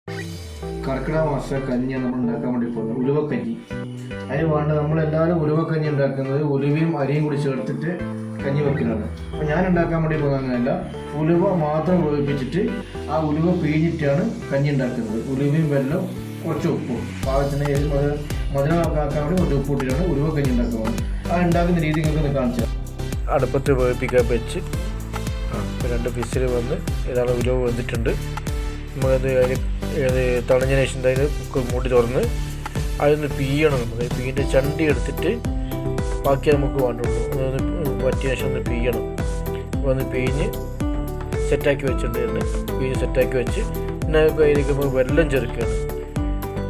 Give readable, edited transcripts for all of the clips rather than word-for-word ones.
കർക്കിടക മാസ കഞ്ഞിയാണ് നമ്മൾ ഉണ്ടാക്കാൻ വേണ്ടി പോകുന്നത്, ഉലുവക്കഞ്ഞി. അതിന് വേണ്ട നമ്മളെല്ലാവരും ഉലുവക്കഞ്ഞി ഉണ്ടാക്കുന്നത് ഉലുവയും അരിയും കൂടി ചേർത്തിട്ട് കഞ്ഞി വെക്കുന്നതാണ്. അപ്പോൾ ഞാൻ ഉണ്ടാക്കാൻ വേണ്ടി പോകുന്നത് അങ്ങനെയല്ല, ഉലുവ മാത്രം വേവിപ്പിച്ചിട്ട് ആ ഉലുവ പിഴിഞ്ഞിട്ടാണ് കഞ്ഞി ഉണ്ടാക്കുന്നത്. ഉലുവയും വെല്ലം കുറച്ച് ഉപ്പും പാകത്തിന് മധുരമാക്കാൻ വേണ്ടി കുറച്ച് ഉപ്പ് ഇട്ടിട്ടാണ് ഉലുവ കഞ്ഞി ഉണ്ടാക്കുന്നത്. ആ ഉണ്ടാക്കുന്ന രീതി നിങ്ങൾക്ക് കാണിച്ചാൽ അടുപ്പത്ത് വേവിപ്പിക്കാൻ വെച്ച് 2 വിസിൽ വന്ന് ഏതാണ് ഉലുവ വന്നിട്ടുണ്ട്. നമുക്കത് തണഞ്ഞ ശേഷം അതിന് മൂടി തുറന്ന് അതൊന്ന് പിയ്യണം. നമുക്ക് പീൻ്റെ ചണ്ടി എടുത്തിട്ട് ബാക്കി നമുക്ക് വേണ്ടുള്ളൂ. അതൊന്ന് പറ്റിയ ശേഷം ഒന്ന് പിയ്യണം. ഒന്ന് പിഴിഞ്ഞ് സെറ്റാക്കി വെച്ചിട്ടുണ്ട്. പിഴിഞ്ഞ് സെറ്റാക്കി വെച്ച് പിന്നെ അതിലേക്ക് നമുക്ക് വെള്ളം ചേർക്കുകയാണ്.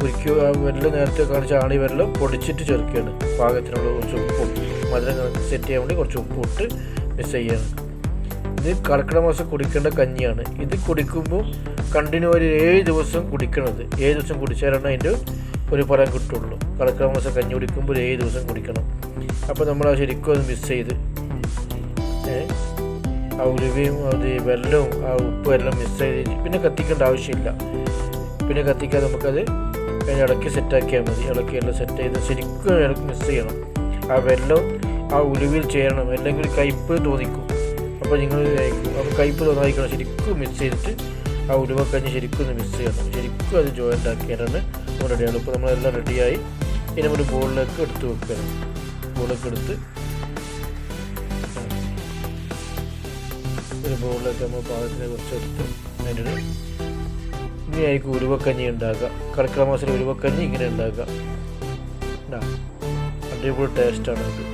ഒരിക്കലും ആ വെള്ളം നേരത്തെ കാണിച്ച ആണി വെള്ളം പൊടിച്ചിട്ട് ചേർക്കുകയാണ്. പാകത്തിനുള്ള കുറച്ച് ഉപ്പും മധുരം സെറ്റ് ചെയ്യാൻ വേണ്ടി കുറച്ച് ഉപ്പ് ഇട്ട് മിക്സ് ചെയ്യണം. ഇത് കർക്കിടക മാസം കുടിക്കേണ്ട കഞ്ഞിയാണ്. ഇത് കുടിക്കുമ്പോൾ കണ്ടിന്യൂ ഒരു 7 ദിവസം കുടിക്കണത്. 7 ദിവസം കുടിച്ചാലാണ് അതിൻ്റെ ഒരു ഫലം കിട്ടുള്ളൂ. കർക്കിടക മാസം കഞ്ഞി കുടിക്കുമ്പോൾ 7 ദിവസം കുടിക്കണം. അപ്പോൾ നമ്മൾ ആ ശരിക്കും അത് മിക്സ് ചെയ്ത് ആ ഉലുവയും അത് വെള്ളവും ആ ഉപ്പും എല്ലാം മിക്സ് ചെയ്ത് പിന്നെ കത്തിക്കേണ്ട ആവശ്യമില്ല. പിന്നെ കത്തിക്കാതെ നമുക്കത് ഇളക്കി സെറ്റാക്കിയാൽ മതി. ഇളക്കി എല്ലാം സെറ്റ് ചെയ്ത് ശരിക്കും ഇളക്കി മിക്സ് ചെയ്യണം. ആ വെള്ളം ആ ഉലുവയിൽ ചേരണം, അല്ലെങ്കിൽ കയ്പ്പ് തോന്നിക്കും. അപ്പോൾ നിങ്ങൾ അപ്പോൾ കയ്പ്പ് തോന്നാതിരിക്കണം. ശരിക്കും മിക്സ് ചെയ്തിട്ട് ആ ഉലുവക്കഞ്ഞി ശരിക്കും ഒന്ന് മിക്സ് ചെയ്യണം. ശരിക്കും അത് ജോയിൻ്റ് ആക്കിയാലാണ് നമ്മൾ റെഡിയാണ്. ഇപ്പോൾ നമ്മളെല്ലാം റെഡിയായി ഇനി ഒരു ബോളിലേക്ക് എടുത്ത് വെക്കണം. ബോളിലേക്ക് എടുത്ത് ഒരു ബോളിലേക്ക് നമ്മൾ പാകത്തിന് കുറച്ചെടുത്ത് അതിൻ്റെ ഇങ്ങനെയായിരിക്കും ഉലുവക്കഞ്ഞി ഉണ്ടാക്കുക. കർക്കിടക മാസത്തിൽ ഉലുവക്കഞ്ഞി ഇങ്ങനെ ഉണ്ടാക്കുക. അടിപൊളി ടേസ്റ്റാണ് അത്.